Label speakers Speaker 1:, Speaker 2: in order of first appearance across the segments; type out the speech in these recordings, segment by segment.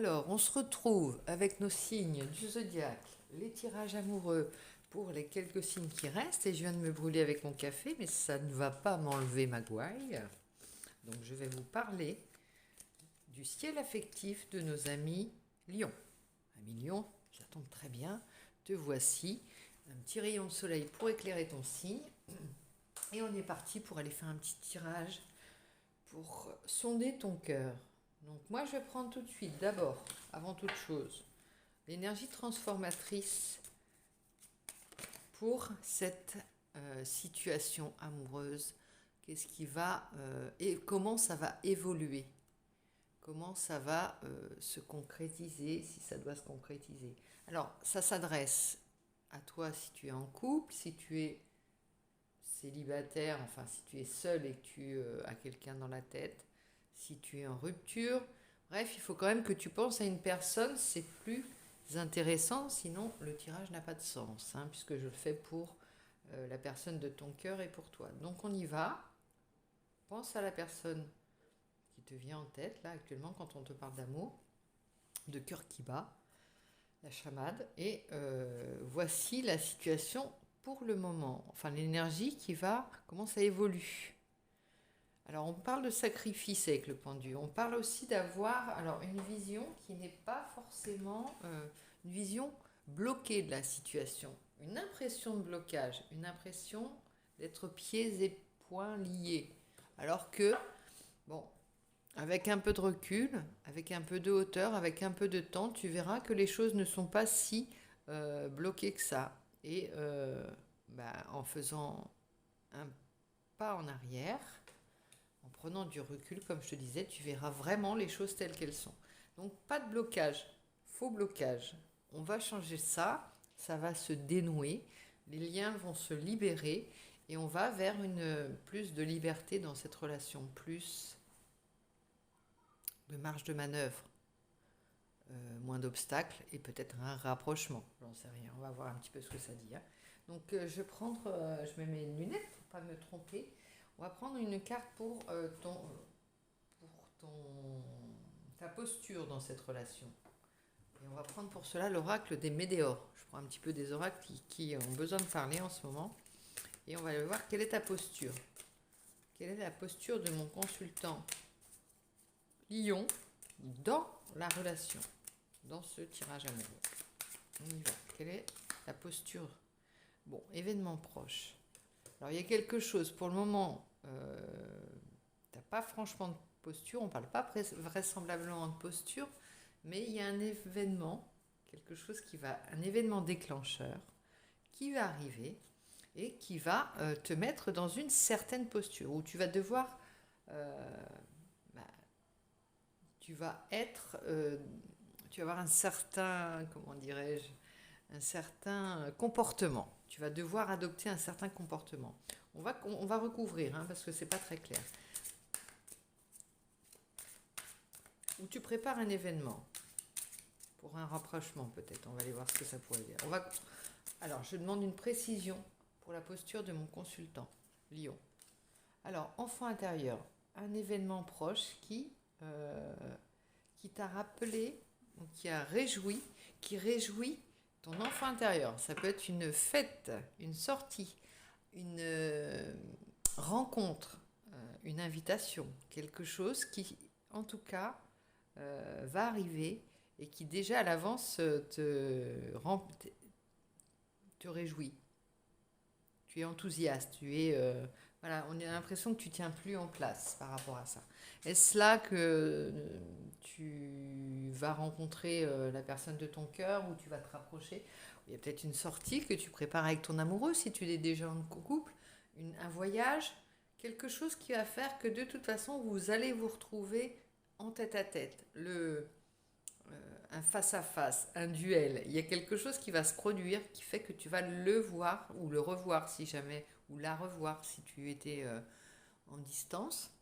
Speaker 1: Alors, on se retrouve avec nos signes du zodiaque, les tirages amoureux pour les quelques signes qui restent. Et je viens de me brûler avec mon café, mais ça ne va pas m'enlever ma gouaille. Donc, je vais vous parler du ciel affectif de nos amis Lions. Amis Lions, ça tombe très bien. Te voici, un petit rayon de soleil pour éclairer ton signe. Et on est parti pour aller faire un petit tirage pour sonder ton cœur. Donc moi je vais prendre tout de suite, d'abord, avant toute chose, l'énergie transformatrice pour cette situation amoureuse. Qu'est-ce qui va et comment ça va évoluer, comment ça va se concrétiser, si ça doit se concrétiser. Alors ça s'adresse à toi si tu es en couple, si tu es célibataire, enfin si tu es seul et que tu as quelqu'un dans la tête, si tu es en rupture. Bref, il faut quand même que tu penses à une personne, c'est plus intéressant, sinon le tirage n'a pas de sens, hein, puisque je le fais pour la personne de ton cœur et pour toi. Donc on y va, pense à la personne qui te vient en tête, là actuellement, quand on te parle d'amour, de cœur qui bat, la chamade, et voici la situation pour le moment, enfin l'énergie qui comment ça évolue. Alors on parle de sacrifice avec le pendu, on parle aussi d'avoir une vision qui n'est pas forcément une vision bloquée de la situation, une impression de blocage, une impression d'être pieds et poings liés. Alors que, bon, avec un peu de recul, avec un peu de hauteur, avec un peu de temps, tu verras que les choses ne sont pas si bloquées que ça. Et en faisant un pas en arrière, en prenant du recul, comme je te disais, tu verras vraiment les choses telles qu'elles sont. Donc pas de blocage, faux blocage. On va changer ça, ça va se dénouer, les liens vont se libérer et on va vers plus de liberté dans cette relation, plus de marge de manœuvre, moins d'obstacles et peut-être un rapprochement. J'en sais rien, on va voir un petit peu ce que ça dit. Hein. Donc je me mets une lunette pour ne pas me tromper. On va prendre une carte pour ta posture dans cette relation. Et on va prendre pour cela l'oracle des Médéors. Je prends un petit peu des oracles qui ont besoin de parler en ce moment. Et on va voir quelle est ta posture. Quelle est la posture de mon consultant Lion dans la relation, dans ce tirage amoureux. On y va. Quelle est la posture? Bon, événement proche. Alors il y a quelque chose, pour le moment, t'as pas franchement de posture, on parle pas vraisemblablement de posture, mais il y a un événement, un événement déclencheur qui va arriver et qui va te mettre dans une certaine posture où tu vas devoir, tu vas avoir un certain, comment dirais-je, un certain comportement. Tu vas devoir adopter un certain comportement. On va recouvrir, hein, parce que c'est pas très clair. Ou tu prépares un événement pour un rapprochement peut-être. On va aller voir ce que ça pourrait dire. Alors, je demande une précision pour la posture de mon consultant, Lion. Alors, enfant intérieur, un événement proche qui t'a rappelé, qui réjouit ton enfant intérieur. Ça peut être une fête, une sortie, une rencontre, une invitation, quelque chose qui, en tout cas, va arriver et qui déjà à l'avance te réjouit. Tu es enthousiaste, voilà, on a l'impression que tu tiens plus en place par rapport à ça. Est-ce là que tu vas rencontrer la personne de ton cœur ou tu vas te rapprocher? Il y a peut-être une sortie que tu prépares avec ton amoureux si tu es déjà en couple, un voyage, quelque chose qui va faire que de toute façon vous allez vous retrouver en tête à tête, un face-à-face, un duel. Il y a quelque chose qui va se produire qui fait que tu vas le voir ou le revoir si jamais, ou la revoir si tu étais en distance.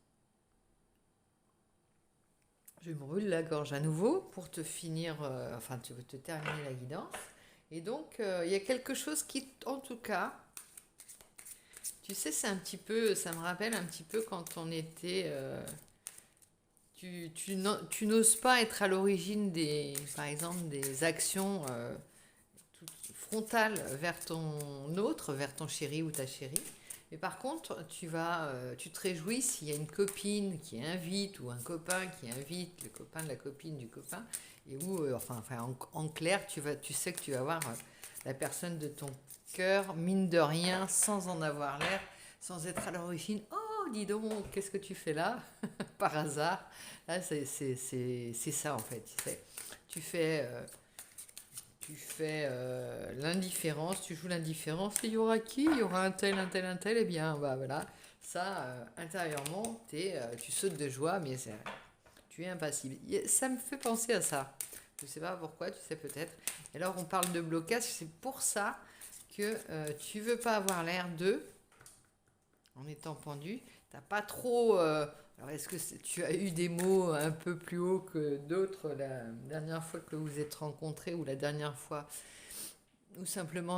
Speaker 1: Je me brûle la gorge à nouveau pour te te terminer la guidance. Et donc, il y a quelque chose qui, en tout cas, tu sais, ça me rappelle un petit peu quand on était, Tu n'oses pas être à l'origine des, par exemple, des actions frontales vers ton autre, vers ton chéri ou ta chérie. Mais par contre, tu te réjouis s'il y a une copine qui invite ou un copain qui invite le copain de la copine du copain et où, en clair, tu sais que tu vas voir la personne de ton cœur, mine de rien, sans en avoir l'air, sans être à l'origine. Oh, dis donc, qu'est-ce que tu fais là? Par hasard. Là, c'est ça en fait. Tu fais, tu fais l'indifférence, tu joues l'indifférence. Il y aura qui? Il y aura un tel, un tel, un tel. Eh bien, bah voilà. Ça, intérieurement, tu sautes de joie, mais tu es impassible. Ça me fait penser à ça. Je ne sais pas pourquoi, tu sais peut-être. Et alors, on parle de blocage. C'est pour ça que tu veux pas avoir l'air de, en étant pendu. T'as pas trop. Alors, est-ce que tu as eu des mots un peu plus hauts que d'autres la dernière fois que vous êtes rencontrés ou la dernière fois, ou simplement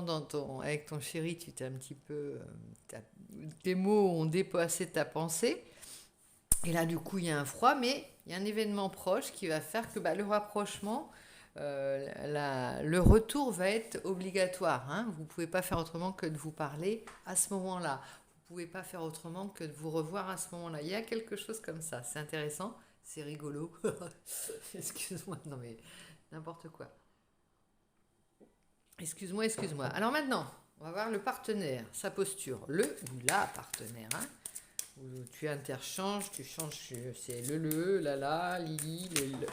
Speaker 1: avec ton chéri, tu t'es un petit peu. Tes mots ont dépassé ta pensée. Et là, du coup, il y a un froid, mais il y a un événement proche qui va faire que le rapprochement, le retour va être obligatoire. Hein. Vous ne pouvez pas faire autrement que de vous parler à ce moment-là. Vous ne pouvez pas faire autrement que de vous revoir à ce moment-là. Il y a quelque chose comme ça. C'est intéressant, c'est rigolo. Excuse-moi, non mais n'importe quoi. Excuse-moi, excuse-moi. Alors maintenant, on va voir le partenaire, sa posture. Le ou la partenaire. Hein. Où tu interchanges, tu changes, c'est la, lili,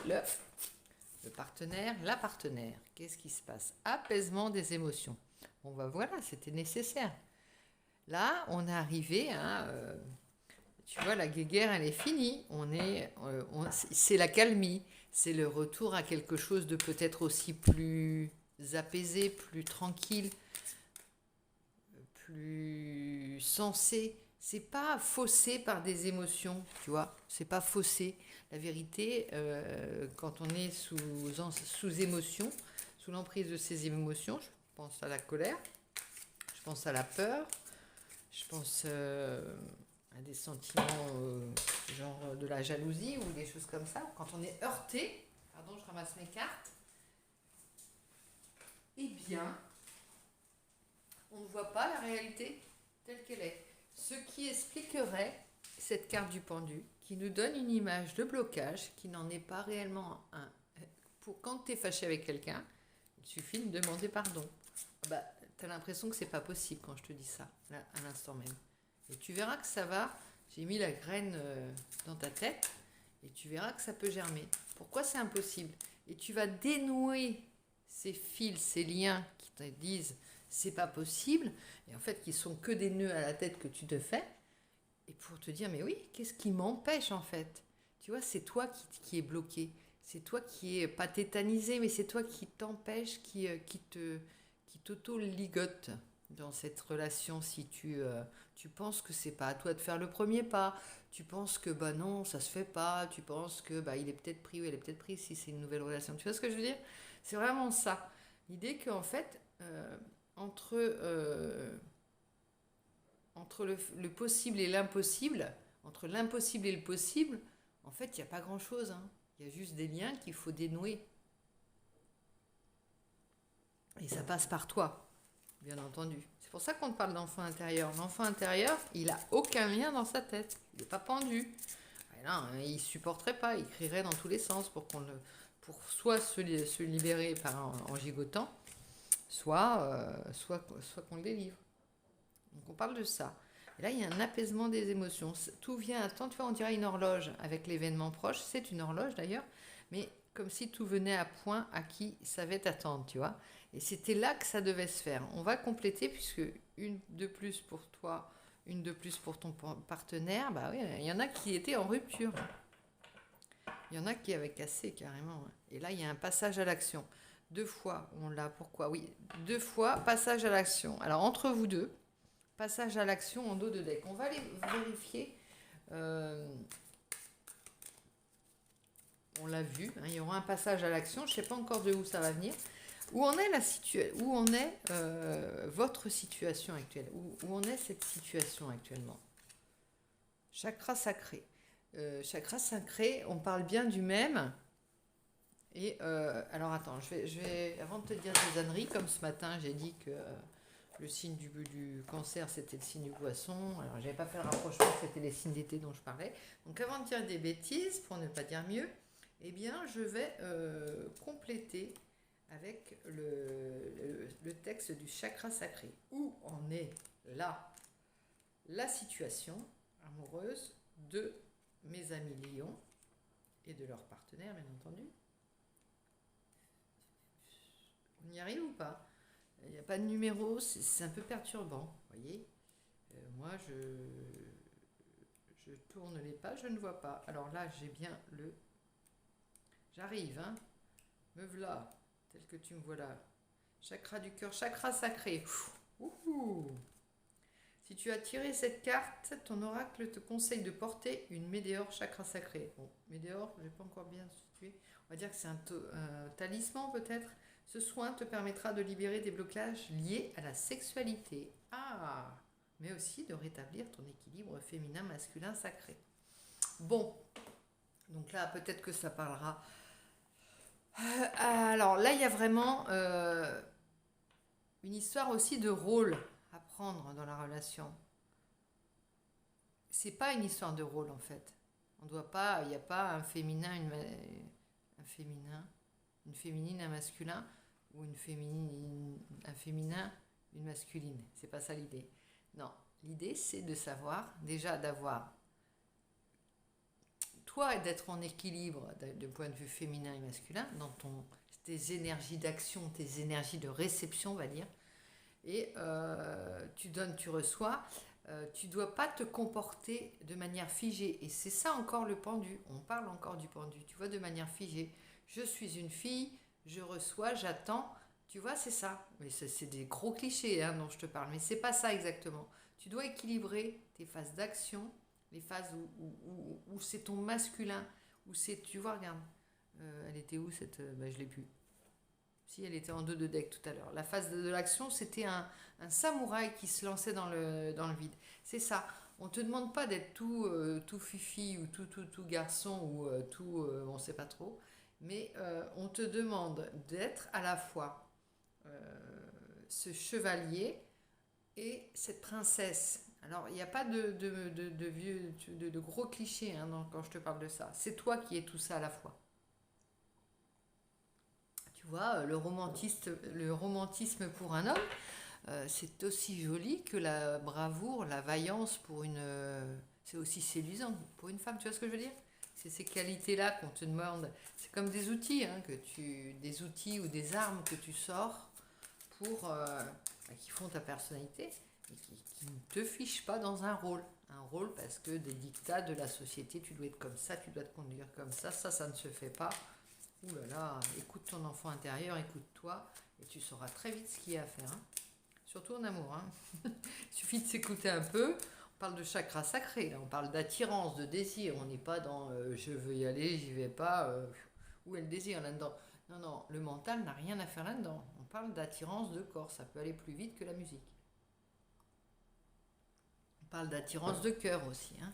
Speaker 1: le. Le partenaire, la partenaire. Qu'est-ce qui se passe? Apaisement des émotions. Bon, voilà, c'était nécessaire. Là, on est arrivé à. Tu vois, la guéguerre, elle est finie. C'est la calmie. C'est le retour à quelque chose de peut-être aussi plus apaisé, plus tranquille, plus sensé. C'est pas faussé par des émotions, tu vois. C'est pas faussé. La vérité, quand on est sous émotion, sous l'emprise de ces émotions, je pense à la colère, je pense à la peur, je pense à des sentiments genre de la jalousie ou des choses comme ça. Quand on est heurté, pardon, je ramasse mes cartes, eh bien, on ne voit pas la réalité telle qu'elle est. Ce qui expliquerait cette carte du pendu, qui nous donne une image de blocage qui n'en est pas réellement un. Quand tu es fâché avec quelqu'un, il suffit de demander pardon. Tu as l'impression que c'est pas possible quand je te dis ça, là, à l'instant même. Et tu verras que ça va. J'ai mis la graine dans ta tête et tu verras que ça peut germer. Pourquoi c'est impossible? Et tu vas dénouer ces fils, ces liens qui te disent c'est pas possible, et en fait qui sont que des nœuds à la tête que tu te fais, et pour te dire mais oui, qu'est-ce qui m'empêche en fait? Tu vois, c'est toi qui est bloqué, c'est toi qui est pas tétanisé, mais c'est toi qui t'empêche, qui t'auto-ligote dans cette relation. Si tu penses que c'est pas à toi de faire le premier pas, tu penses que non, ça se fait pas, tu penses que il est peut-être pris ou elle est peut-être prise si c'est une nouvelle relation. Tu vois ce que je veux dire? C'est vraiment ça. L'idée qu'en fait, entre le possible et l'impossible, entre l'impossible et le possible, en fait, il n'y a pas grand-chose. Hein. Il y a juste des liens qu'il faut dénouer. Et ça passe par toi, bien entendu. C'est pour ça qu'on te parle d'enfant intérieur. L'enfant intérieur, il n'a aucun lien dans sa tête. Il n'est pas pendu. Et là, il ne supporterait pas. Il crierait dans tous les sens pour soit se libérer en gigotant, soit qu'on le délivre. Donc on parle de ça. Et là, il y a un apaisement des émotions. Tout vient à temps, tu vois, on dirait une horloge avec l'événement proche. C'est une horloge d'ailleurs, mais comme si tout venait à point à qui savait t'attendre, tu vois. Et c'était là que ça devait se faire. On va compléter puisque une de plus pour toi, une de plus pour ton partenaire. Oui, il y en a qui étaient en rupture. Il y en a qui avaient cassé carrément. Et là, il y a un passage à l'action. 2 fois, on l'a. Pourquoi? Oui, 2 fois, passage à l'action. Alors, entre vous deux, passage à l'action en dos de deck. On va aller vérifier. On l'a vu. Hein, il y aura un passage à l'action. Je ne sais pas encore de où ça va venir. Où en est votre situation actuelle? Où en est cette situation actuellement? Chakra sacré. chakra sacré, on parle bien du même. Et alors attends, avant de te dire des âneries, comme ce matin j'ai dit que le signe du cancer c'était le signe du poisson, alors j'avais pas fait le rapprochement, c'était les signes d'été dont je parlais. Donc avant de dire des bêtises, pour ne pas dire mieux, eh bien je vais compléter avec le texte du chakra sacré. Où en est là la situation amoureuse de mes amis lions et de leurs partenaires, bien entendu. On y arrive ou pas? Il n'y a pas de numéro, c'est un peu perturbant, vous voyez. Moi, je tourne les pages, je ne vois pas. Alors là, j'ai bien le... J'arrive, hein. Me voilà, tel que tu me vois là. Chakra du cœur, chakra sacré. Ouhou. Si tu as tiré cette carte, ton oracle te conseille de porter une météore chakra sacré. Bon, météore, je n'ai pas encore bien situé. On va dire que c'est un talisman peut-être. Ce soin te permettra de libérer des blocages liés à la sexualité. Ah, mais aussi de rétablir ton équilibre féminin-masculin sacré. Bon, donc là, peut-être que ça parlera. Alors là, il y a vraiment une histoire aussi de rôle à prendre dans la relation. C'est pas une histoire de rôle en fait. On doit pas, il n'y a pas un féminin, un féminin, une féminine, un masculin, ou une féminine, un féminin, une masculine. C'est pas ça l'idée. Non, l'idée c'est de savoir, déjà d'avoir, toi, d'être en équilibre de point de vue féminin et masculin, dans tes énergies d'action, tes énergies de réception, on va dire, et tu donnes, tu reçois. Tu ne dois pas te comporter de manière figée. Et c'est ça encore le pendu. On parle encore du pendu. Tu vois, de manière figée. Je suis une fille, je reçois, j'attends. Tu vois, c'est ça. Mais c'est des gros clichés hein, dont je te parle. Mais c'est pas ça exactement. Tu dois équilibrer tes phases d'action, les phases où c'est ton masculin, où c'est, tu vois, regarde. Elle était où cette... je l'ai plus. Si, elle était en 2 de deck tout à l'heure. La phase de l'action, c'était un samouraï qui se lançait dans le vide. C'est ça. On ne te demande pas d'être tout fifi ou tout garçon ou on ne sait pas trop. Mais on te demande d'être à la fois ce chevalier et cette princesse. Alors, il n'y a pas de gros clichés hein, quand je te parle de ça. C'est toi qui es tout ça à la fois. Tu vois, le romantisme pour un homme, c'est aussi joli que la bravoure, la vaillance pour une... c'est aussi séduisant pour une femme, tu vois ce que je veux dire? C'est ces qualités-là qu'on te demande. C'est comme des outils, hein, des outils ou des armes que tu sors pour... qui font ta personnalité et qui ne te fichent pas dans un rôle. Un rôle parce que des dictats de la société, tu dois être comme ça, tu dois te conduire comme ça ne se fait pas. Ouh là là, écoute ton enfant intérieur, écoute-toi, et tu sauras très vite ce qu'il y a à faire. Hein. Surtout en amour. Hein. Il suffit de s'écouter un peu. On parle de chakra sacré, là. On parle d'attirance, de désir. On n'est pas dans je veux y aller, j'y vais pas. Où est le désir là-dedans? Non, non, le mental n'a rien à faire là-dedans. On parle d'attirance de corps. Ça peut aller plus vite que la musique. On parle d'attirance de cœur aussi. Hein.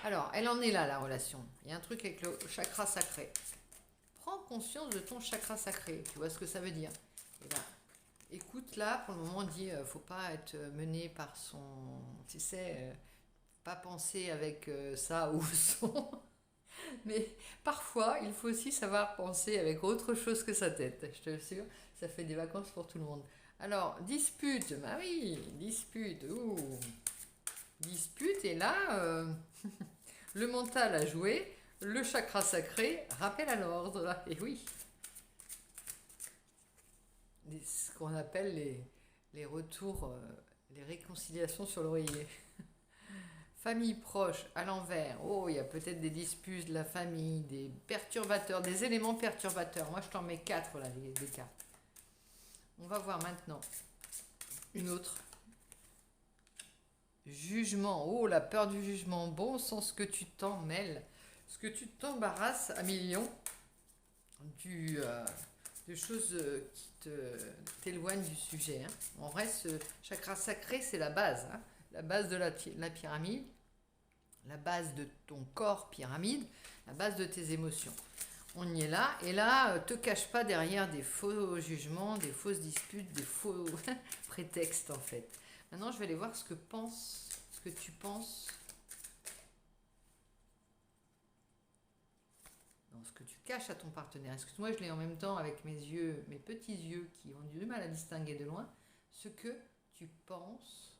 Speaker 1: Alors, elle en est là, la relation. Il y a un truc avec le chakra sacré. Prends conscience de ton chakra sacré. Tu vois ce que ça veut dire? Et ben, écoute, là, pour le moment, on dit faut pas être mené par son... Tu sais, pas penser avec ça ou son... Mais parfois, il faut aussi savoir penser avec autre chose que sa tête. Je te l'assure, ça fait des vacances pour tout le monde. Alors, dispute. Bah oui, dispute. Ouh. Dispute, et là, le mental a joué. Le chakra sacré rappelle à l'ordre. Et oui. Ce qu'on appelle les retours, les réconciliations sur l'oreiller. Famille proche, à l'envers. Oh, il y a peut-être des disputes de la famille, des perturbateurs, des éléments perturbateurs. Moi, je t'en mets 4 là, les cartes. On va voir maintenant une autre. Jugement. Oh, la peur du jugement. Bon sens que tu t'en mêles. Ce que tu t'embarrasses à millions de choses qui t'éloignent du sujet. Hein. En vrai, ce chakra sacré, c'est la base. Hein. La base de la pyramide. la base de ton corps pyramide, la base de tes émotions. On y est là, et là, te cache pas derrière des faux jugements, des fausses disputes, des faux prétextes en fait. Maintenant, je vais aller voir ce que tu penses, non, ce que tu caches à ton partenaire. Excuse-moi, je l'ai en même temps avec mes yeux, mes petits yeux qui ont du mal à distinguer de loin. Ce que tu penses,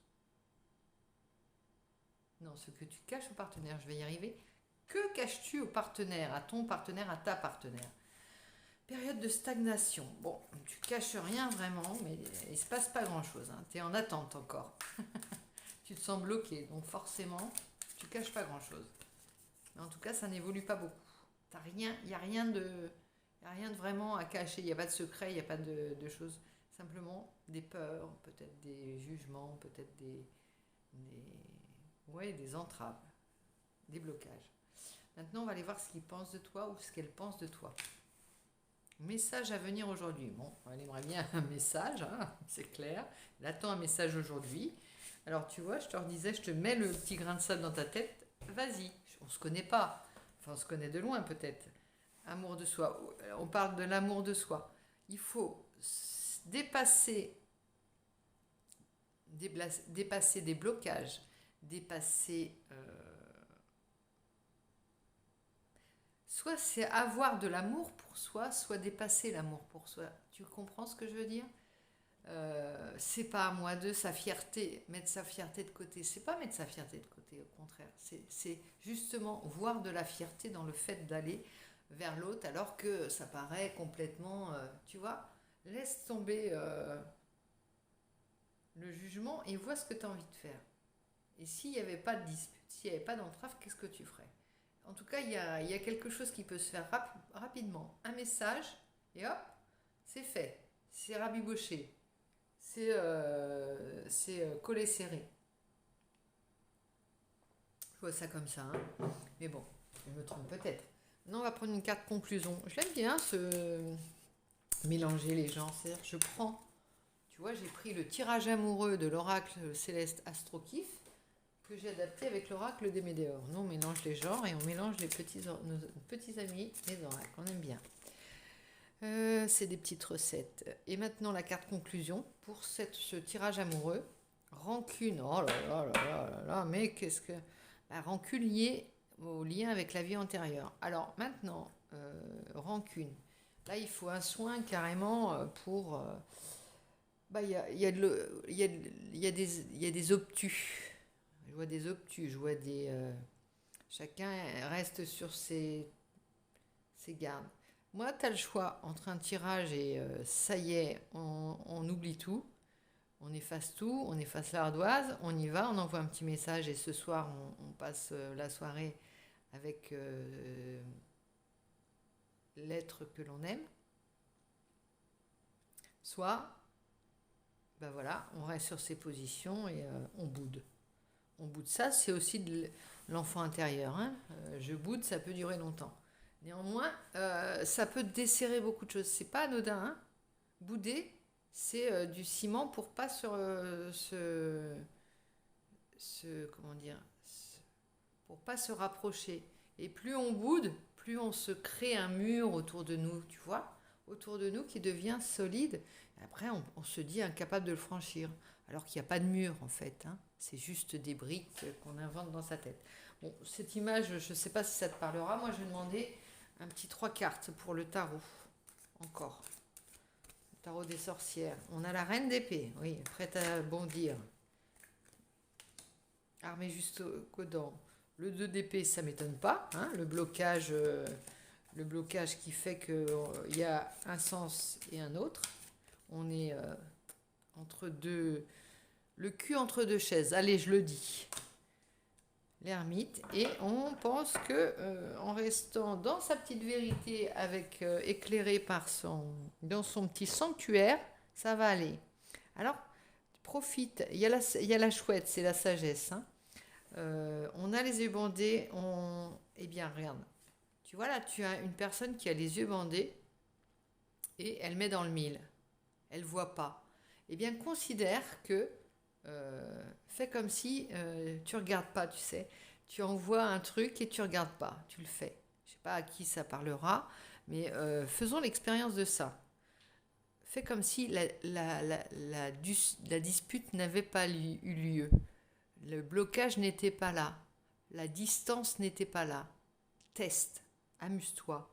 Speaker 1: non, ce que tu caches au partenaire, je vais y arriver. Que caches-tu au partenaire, à ton partenaire, à ta partenaire? Période de stagnation. Bon, tu caches rien vraiment, mais il ne se passe pas grand-chose. Hein. Tu es en attente encore. Tu te sens bloqué, donc forcément, tu caches pas grand-chose. Mais en tout cas, ça n'évolue pas beaucoup. Il n'y a rien de vraiment à cacher. Il n'y a pas de secret, il n'y a pas de choses. Simplement des peurs, peut-être des jugements, peut-être des entraves, des blocages. Maintenant, on va aller voir ce qu'il pense de toi ou ce qu'elle pense de toi. Message à venir aujourd'hui. Bon, elle aimerait bien un message, hein, c'est clair. Elle attend un message aujourd'hui. Alors, tu vois, je te redisais, je te mets le petit grain de sable dans ta tête. Vas-y, on ne se connaît pas. Enfin, on se connaît de loin peut-être. Amour de soi. On parle de l'amour de soi. Il faut dépasser des blocages, dépasser... soit c'est avoir de l'amour pour soi, soit dépasser l'amour pour soi. Tu comprends ce que je veux dire? C'est pas à moi de sa fierté, mettre sa fierté de côté. C'est pas mettre sa fierté de côté, au contraire. C'est justement voir de la fierté dans le fait d'aller vers l'autre, alors que ça paraît complètement... tu vois, laisse tomber le jugement et vois ce que tu as envie de faire. Et s'il n'y avait pas de dispute, s'il n'y avait pas d'entrave, qu'est-ce que tu ferais? En tout cas, il y a quelque chose qui peut se faire rapidement. Un message, et hop, c'est fait. C'est rabiboché. C'est collé serré. Je vois ça comme ça. Hein. Mais bon, je me trompe peut-être. Maintenant, on va prendre une carte conclusion. Je l'aime bien, mélanger les gens. C'est-à-dire, je prends, tu vois, j'ai pris le tirage amoureux de l'oracle céleste Astrokif, que j'ai adapté avec l'oracle des Médéors. Nous, on mélange les genres et on mélange nos petits amis, les oracles. On aime bien. C'est des petites recettes. Et maintenant, la carte conclusion pour ce tirage amoureux. Rancune. Oh là là là là là là, mais qu'est-ce que... La rancune liée au lien avec la vie antérieure. Alors, maintenant, rancune. Là, il faut un soin carrément pour... il y a des obtus. Je vois des obtus, je vois des... chacun reste sur ses gardes. Moi, tu as le choix entre un tirage et ça y est, on oublie tout, on efface tout, on efface l'ardoise, on y va, on envoie un petit message et ce soir, on passe la soirée avec l'être que l'on aime. Soit, ben voilà, on reste sur ses positions et on boude. On boude. Ça, c'est aussi de l'enfant intérieur. Hein. Je boude, ça peut durer longtemps. Néanmoins, ça peut desserrer beaucoup de choses. C'est pas anodin. Hein. Bouder, c'est du ciment pour pas pour pas se rapprocher. Et plus on boude, plus on se crée un mur autour de nous, tu vois, autour de nous qui devient solide. Et après, on se dit incapable de le franchir, alors qu'il n'y a pas de mur en fait. Hein. C'est juste des briques qu'on invente dans sa tête. Bon, cette image, je ne sais pas si ça te parlera. Moi, je vais demander un petit 3 cartes pour le tarot. Encore. Le tarot des sorcières. On a la reine d'épée. Oui, prête à bondir. Armée jusqu'aux dents. Le 2 d'épée, ça ne m'étonne pas. Hein, le blocage qui fait qu'il y a un sens et un autre. On est entre deux... Le cul entre deux chaises. Allez, je le dis. L'ermite. Et on pense que en restant dans sa petite vérité, avec éclairé dans son petit sanctuaire, ça va aller. Alors, profite. Il y a la chouette, c'est la sagesse. Hein. On a les yeux bandés. Eh bien, regarde. Tu vois là, tu as une personne qui a les yeux bandés et elle met dans le mille. Elle ne voit pas. Eh bien, considère que fais comme si tu ne regardes pas, tu sais. Tu envoies un truc et tu regardes pas, tu le fais. Je sais pas à qui ça parlera, mais faisons l'expérience de ça. Fais comme si la dispute n'avait pas eu lieu. Le blocage n'était pas là. La distance n'était pas là. Teste, amuse-toi,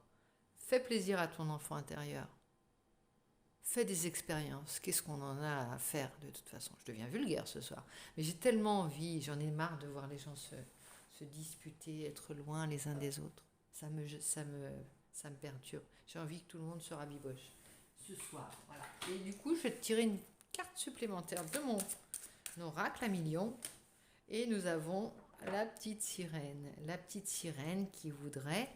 Speaker 1: fais plaisir à ton enfant intérieur. Fais des expériences. Qu'est-ce qu'on en a à faire de toute façon? Je deviens vulgaire ce soir. Mais j'ai tellement envie, j'en ai marre de voir les gens se disputer, être loin les uns des autres. Ça me perturbe. J'ai envie que tout le monde se rabiboche ce soir. Voilà. Et du coup, je vais te tirer une carte supplémentaire de mon oracle à million. Et nous avons la petite sirène. La petite sirène qui voudrait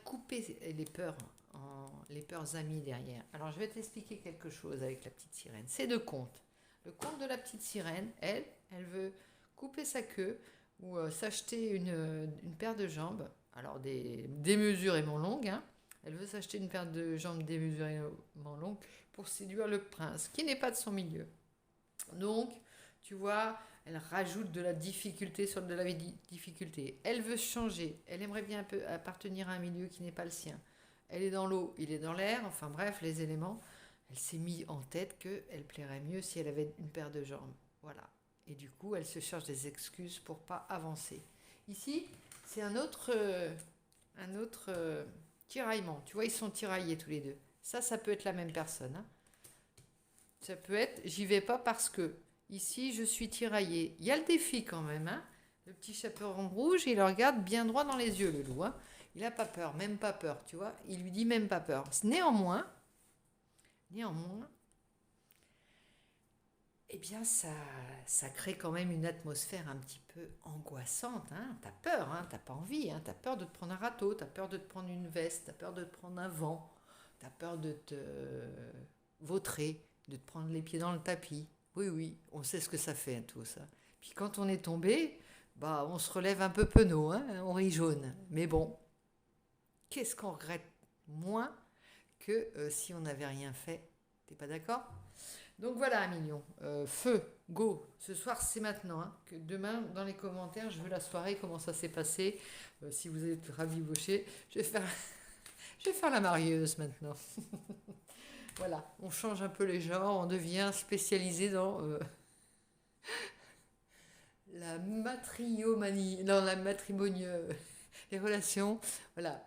Speaker 1: couper les peurs amies derrière. Alors, je vais t'expliquer quelque chose avec la petite sirène. C'est deux contes. Le conte de la petite sirène, elle veut couper sa queue ou s'acheter une paire de jambes. Alors, démesurément longues, hein. Elle veut s'acheter une paire de jambes démesurément longues pour séduire le prince, qui n'est pas de son milieu. Donc, tu vois, elle rajoute de la difficulté sur de la difficulté. Elle veut changer. Elle aimerait bien un peu appartenir à un milieu qui n'est pas le sien. Elle est dans l'eau, il est dans l'air. Enfin bref, les éléments. Elle s'est mis en tête qu'elle plairait mieux si elle avait une paire de jambes. Voilà. Et du coup, elle se cherche des excuses pour pas avancer. Ici, c'est un autre tiraillement. Tu vois, ils sont tiraillés tous les deux. Ça peut être la même personne, hein. Ça peut être, j'y vais pas parce que. Ici, je suis tiraillée. Il y a le défi quand même, hein. Le petit chaperon rouge, il le regarde bien droit dans les yeux, le loup, hein. Il n'a pas peur, même pas peur, tu vois. Il lui dit même pas peur. Néanmoins, eh bien, ça crée quand même une atmosphère un petit peu angoissante, hein. T'as peur, hein. T'as pas envie, hein. T'as peur de te prendre un râteau, t'as peur de te prendre une veste, t'as peur de te prendre un vent, t'as peur de te vautrer, de te prendre les pieds dans le tapis. Oui, oui, on sait ce que ça fait, hein, tout ça. Puis quand on est tombé, bah, on se relève un peu penaud, hein, on rit jaune. Mais bon, qu'est-ce qu'on regrette moins que si on n'avait rien fait? T'es pas d'accord? Donc voilà, Million. Feu, go. Ce soir, c'est maintenant, hein. Que demain, dans les commentaires, je veux la soirée, comment ça s'est passé. Si vous êtes raviboché, je vais faire la marieuse maintenant. Voilà, on change un peu les genres, on devient spécialisé dans la matriomanie, dans la matrimonie, les relations. Voilà,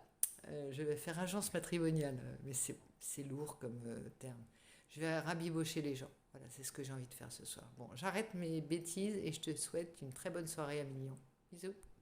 Speaker 1: je vais faire agence matrimoniale, mais c'est lourd comme terme. Je vais rabibocher les gens. Voilà, c'est ce que j'ai envie de faire ce soir. Bon, j'arrête mes bêtises et je te souhaite une très bonne soirée à Million. Bisous.